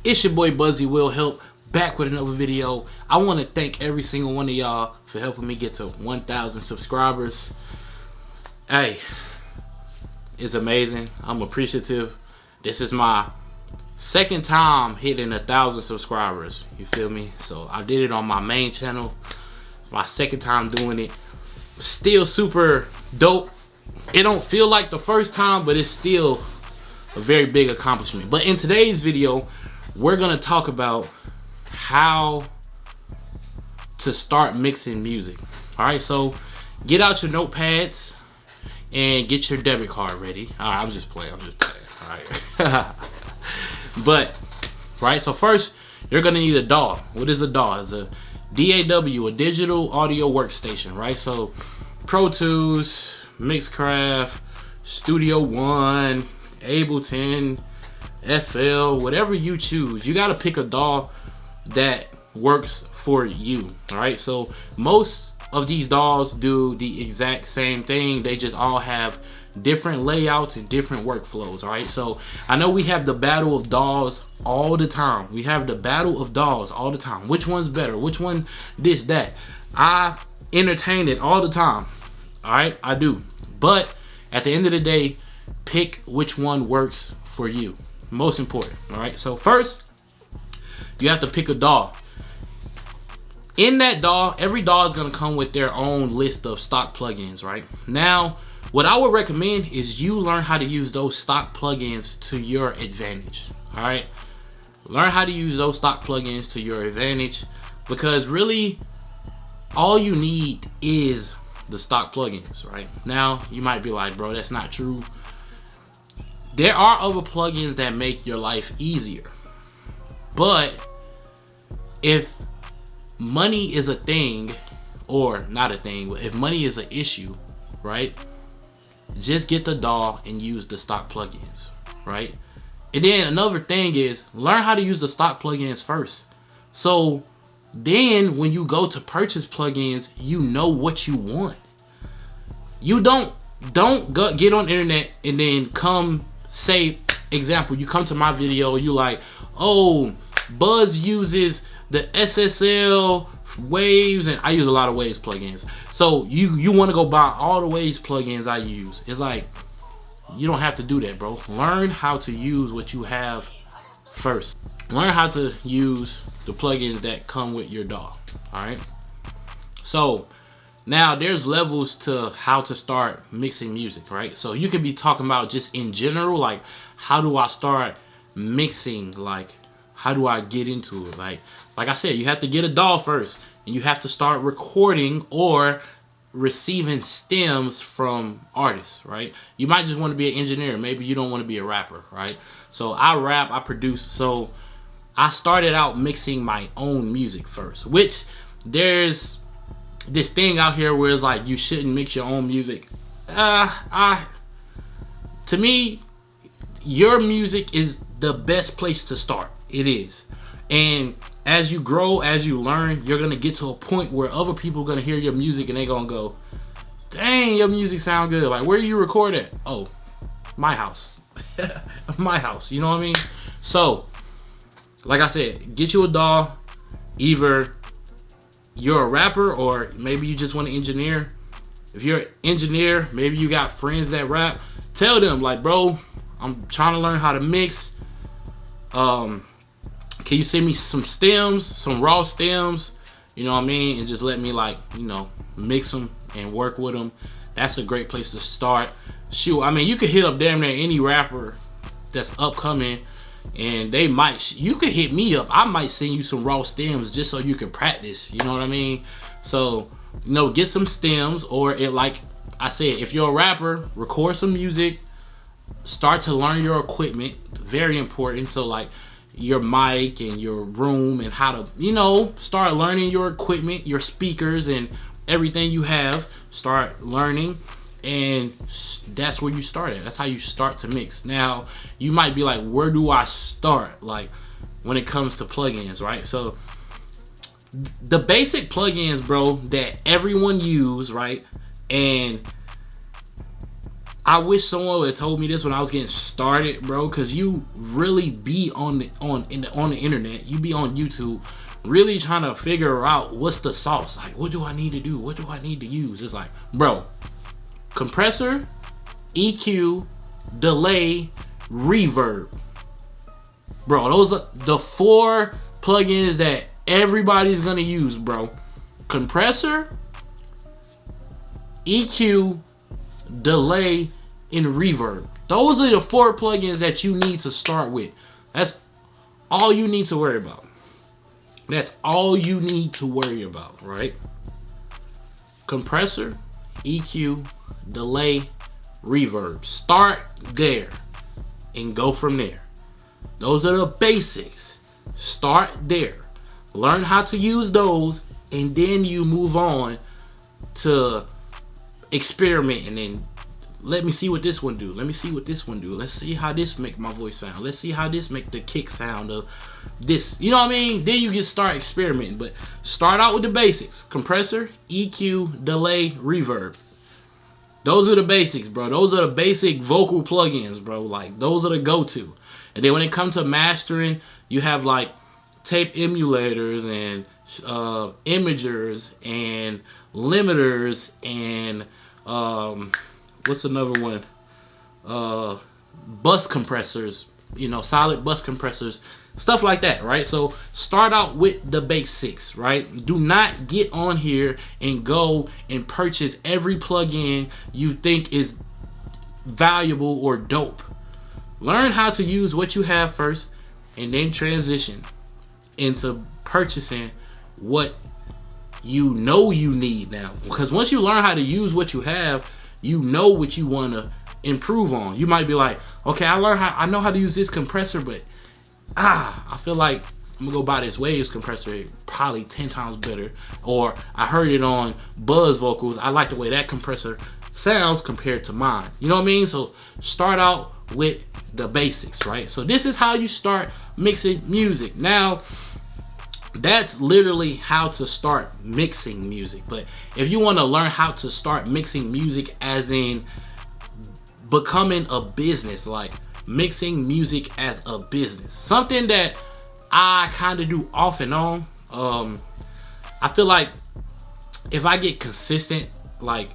It's your boy Buzzy Will Help, back with another video. I want to thank every single one of y'all for helping me get to 1,000 subscribers. Hey, it's amazing. I'm appreciative. This is my second time hitting 1,000 subscribers. You feel me? So I did it on my main channel. My second time doing it. Still super dope. It don't feel like the first time, but it's still a very big accomplishment. But in today's video, we're gonna talk about how to start mixing music. All right, so get out your notepads and get your debit card ready. All right, I'm just playing. All right. But right, so first you're gonna need a DAW. What is a DAW? It's a DAW, a digital audio workstation, right? So Pro Tools, Mixcraft, Studio One, Ableton, FL, whatever you choose. You got to pick a DAW that works for you. All right, so most of these DAWs do the exact same thing. They just all have different layouts and different workflows. All right, so I know we have the battle of DAWs all the time. We have the battle of DAWs all the time. Which one's better? Which one this, that? I entertain it all the time. All right, I do. But at the end of the day, pick which one works for you. Most important. All right, so first you have to pick a DAW. In that DAW, every DAW is going to come with their own list of stock plugins. Right now, what I would recommend is you learn how to use those stock plugins to your advantage. All right, learn how to use those stock plugins to your advantage, because really all you need is the stock plugins. Right now, you might be like, bro, that's not true. There are other plugins that make your life easier. But if money is a thing, or not a thing, but if money is an issue, right? Just get the DAW and use the stock plugins, right? And then another thing is learn how to use the stock plugins first. So then when you go to purchase plugins, you know what you want. You don't go get on the internet and then come say, example, you come to my video, you like, oh, Buzz uses the SSL Waves, and I use a lot of Waves plugins. So you want to go buy all the Waves plugins I use. It's like, you don't have to do that, bro. Learn how to use what you have first. Learn how to use the plugins that come with your DAW. All right. So now there's levels to how to start mixing music, right? So you could be talking about just in general, like, how do I start mixing? Like, how do I get into it? Like I said, you have to get a DAW first, and you have to start recording or receiving stems from artists, right? You might just want to be an engineer. Maybe you don't want to be a rapper, right? So I rap, I produce. So I started out mixing my own music first, which there's this thing out here where it's like you shouldn't mix your own music. To me, your music is the best place to start. It is. And as you grow, as you learn, you're gonna get to a point where other people are gonna hear your music and they're gonna go, dang, your music sound good. Like, where do you record at? Oh, my house. My house, you know what I mean? So like I said, get you a DAW. Either you're a rapper or maybe you just want to engineer. If you're an engineer, maybe you got friends that rap. Tell them, like, bro, I'm trying to learn how to mix. Can you send me some stems, some raw stems? You know what I mean? And just let me, like, you know, mix them and work with them. That's a great place to start. Shoot, I mean, you could hit up damn near any rapper that's upcoming, and they might, you could hit me up. I might send you some raw stems just so you can practice. You know what I mean? So, you know, get some stems, or it, like I said, if you're a rapper, record some music. Start to learn your equipment. Very important. So, like, your mic and your room and how to, you know, start learning your equipment, your speakers and everything you have. Start learning, and that's where you start at. That's how you start to mix. Now, you might be like, where do I start? Like, when it comes to plugins, right? So the basic plugins, bro, that everyone use, right? And I wish someone would have told me this when I was getting started, bro. Cause you really be on the internet, you be on YouTube, really trying to figure out what's the sauce. Like, what do I need to do? What do I need to use? It's like, bro, compressor, EQ, delay, reverb. Bro, those are the 4 plugins that everybody's gonna use, bro. Compressor, EQ, delay, and reverb. Those are the 4 plugins that you need to start with. That's all you need to worry about. That's all you need to worry about, right? Compressor, EQ, delay, reverb. Start there and go from there. Those are the basics. Start there. Learn how to use those, and then you move on to experiment, and then let me see what this one do. Let me see what this one do. Let's see how this make my voice sound. Let's see how this make the kick sound of this. You know what I mean? Then you just start experimenting. But start out with the basics. Compressor, EQ, delay, reverb. Those are the basics, bro. Those are the basic vocal plugins, bro. Like, those are the go-to. And then when it comes to mastering, you have like tape emulators and imagers and limiters and what's another one? Bus compressors, you know, solid bus compressors, stuff like that, right? So start out with the basics, right? Do not get on here and go and purchase every plugin you think is valuable or dope. Learn how to use what you have first, and then transition into purchasing what you know you need now. Because once you learn how to use what you have, you know what you want to improve on. You might be like, okay, I know how to use this compressor, but I feel like I'm gonna go buy this Waves compressor. It's probably 10 times better. Or I heard it on Buzz Vocals. I like the way that compressor sounds compared to mine. You know what I mean? So start out with the basics, right? So this is how you start mixing music. Now, that's literally how to start mixing music. But if you want to learn how to start mixing music as in becoming a business, like mixing music as a business, something that I kind of do off and on. I feel like if I get consistent, like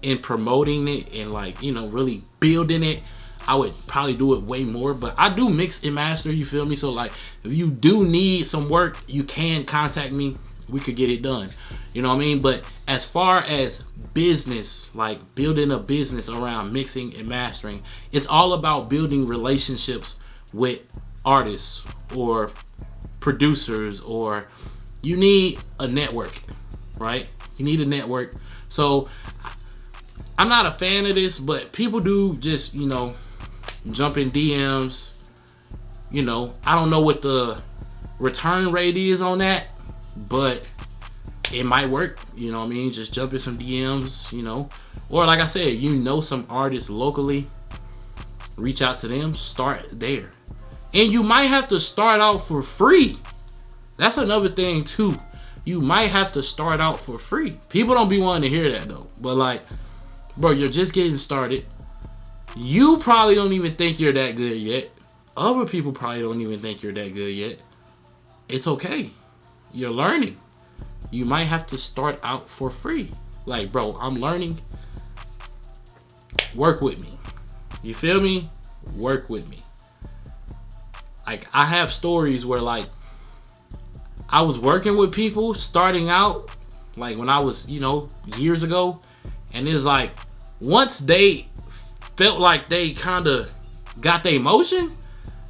in promoting it and like, you know, really building it, I would probably do it way more. But I do mix and master, you feel me? So like, if you do need some work, you can contact me. We could get it done. You know what I mean? But as far as business, like building a business around mixing and mastering, it's all about building relationships with artists or producers, or you need a network, right? You need a network. So I'm not a fan of this, but people do just, you know, jump in DMs. You know, I don't know what the return rate is on that, but it might work. You know what I mean? Just jump in some DMs, you know. Or like I said, you know some artists locally, reach out to them, start there. And you might have to start out for free. That's another thing too. You might have to start out for free. People don't be wanting to hear that though. But like, bro, you're just getting started. You probably don't even think you're that good yet. Other people probably don't even think you're that good yet. It's okay. You're learning. You might have to start out for free. Like, bro, I'm learning. Work with me. You feel me? Work with me. Like, I have stories where like I was working with people starting out, like when I was, you know, years ago, and it's like once they felt like they kind of got their motion,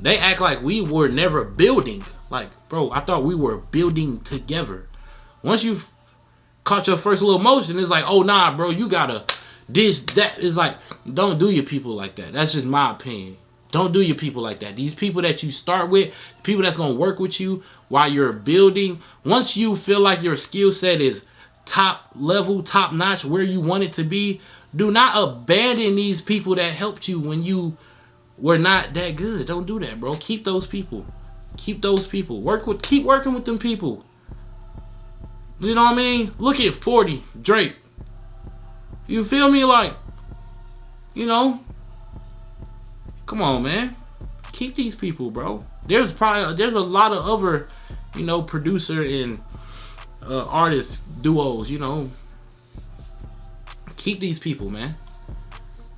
they act like we were never building. Like, bro, I thought we were building together. Once you caught your first little motion, it's like, oh nah, bro, you gotta this, that. It's like, don't do your people like that. That's just my opinion. Don't do your people like that. These people that you start with, people that's gonna work with you while you're building, once you feel like your skill set is top level, top notch, where you want it to be, do not abandon these people that helped you when you were not that good. Don't do that, bro. Keep those people. Keep those people. Keep working with them people. You know what I mean? Look at 40, Drake. You feel me? Like, you know, come on, man. Keep these people, bro. There's a lot of other, you know, producer and artist duos, you know. Keep these people, man.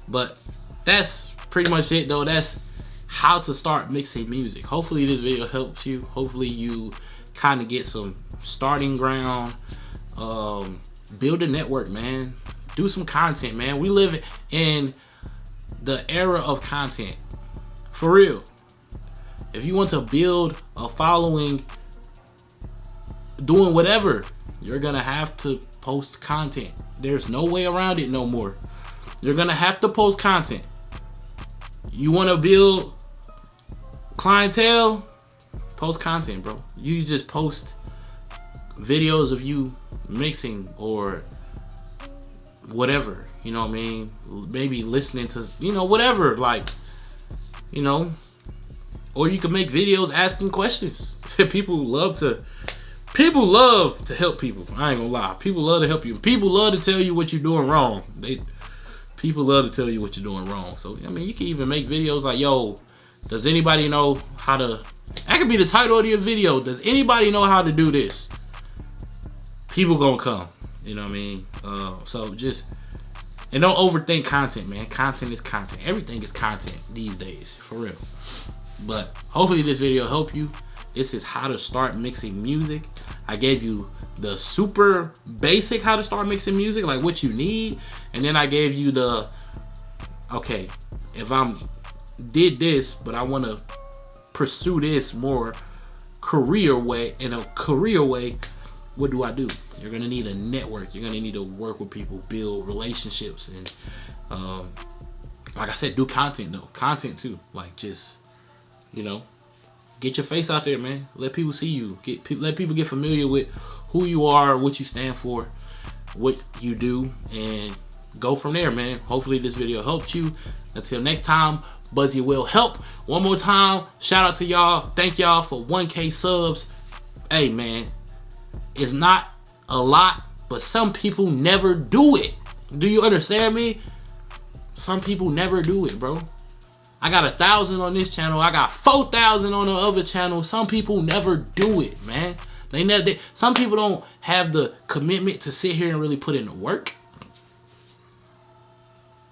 But that's pretty much it, though. That's how to start mixing music. Hopefully this video helps you. Hopefully you kind of get some starting ground. Build a network, man. Do some content, man. We live in the era of content. For real. If you want to build a following doing whatever, you're gonna have to post content. There's no way around it no more. You're gonna have to post content. You want to build clientele? Post content, bro. You just post videos of you mixing or whatever, you know what I mean? Maybe listening to, you know, whatever, like, you know, or you can make videos asking questions. People love to help people. I ain't gonna lie. People love to help you. People love to tell you what you're doing wrong. People love to tell you what you're doing wrong. So, I mean, you can even make videos like, yo, does anybody know how to, that could be the title of your video. Does anybody know how to do this? People gonna come. You know what I mean? So just, and don't overthink content, man. Content is content. Everything is content these days, for real. But hopefully this video helped you. This is how to start mixing music. I gave you the super basic how to start mixing music, like what you need. And then I gave you the, okay, if I'm did this, but I want to pursue this more career way, in a career way, what do I do? You're gonna need a network. You're gonna need to work with people, build relationships, and like I said, do content though. Content too. Like just, you know, get your face out there, man. Let people see you. Let people get familiar with who you are, what you stand for, what you do, and go from there, man. Hopefully this video helped you. Until next time, Buzzy will help. One more time, shout out to y'all. Thank y'all for 1K subs. Hey, man, it's not a lot, but some people never do it. Do you understand me? Some people never do it, bro. I got 1,000 on this channel. I got 4,000 on the other channel. Some people never do it, man. Some people don't have the commitment to sit here and really put in the work.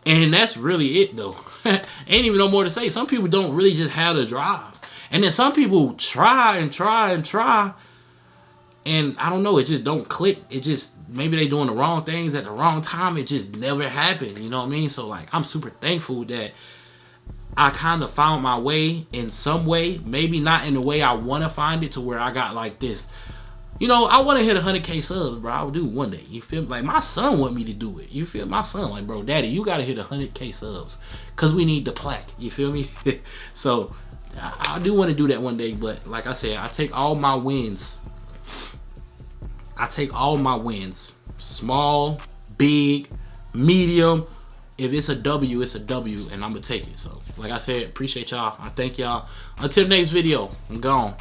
And that's really it, though. Ain't even no more to say. Some people don't really just have the drive. And then some people try and try and try. And I don't know, it just don't click. It just, maybe they doing the wrong things at the wrong time. It just never happened. You know what I mean? So, like, I'm super thankful that I kind of found my way in some way. Maybe not in the way I want to find it, to where I got like this. You know, I want to hit 100K subs, bro. I will do one day. You feel me? Like, my son want me to do it. You feel me? My son, like, bro, daddy, you got to hit 100K subs. Because we need the plaque. You feel me? So, I do want to do that one day. But, like I said, I take all my wins. Small, big, medium. If it's a W, it's a W, and I'm going to take it. So, like I said, appreciate y'all. I thank y'all. Until the next video, I'm gone.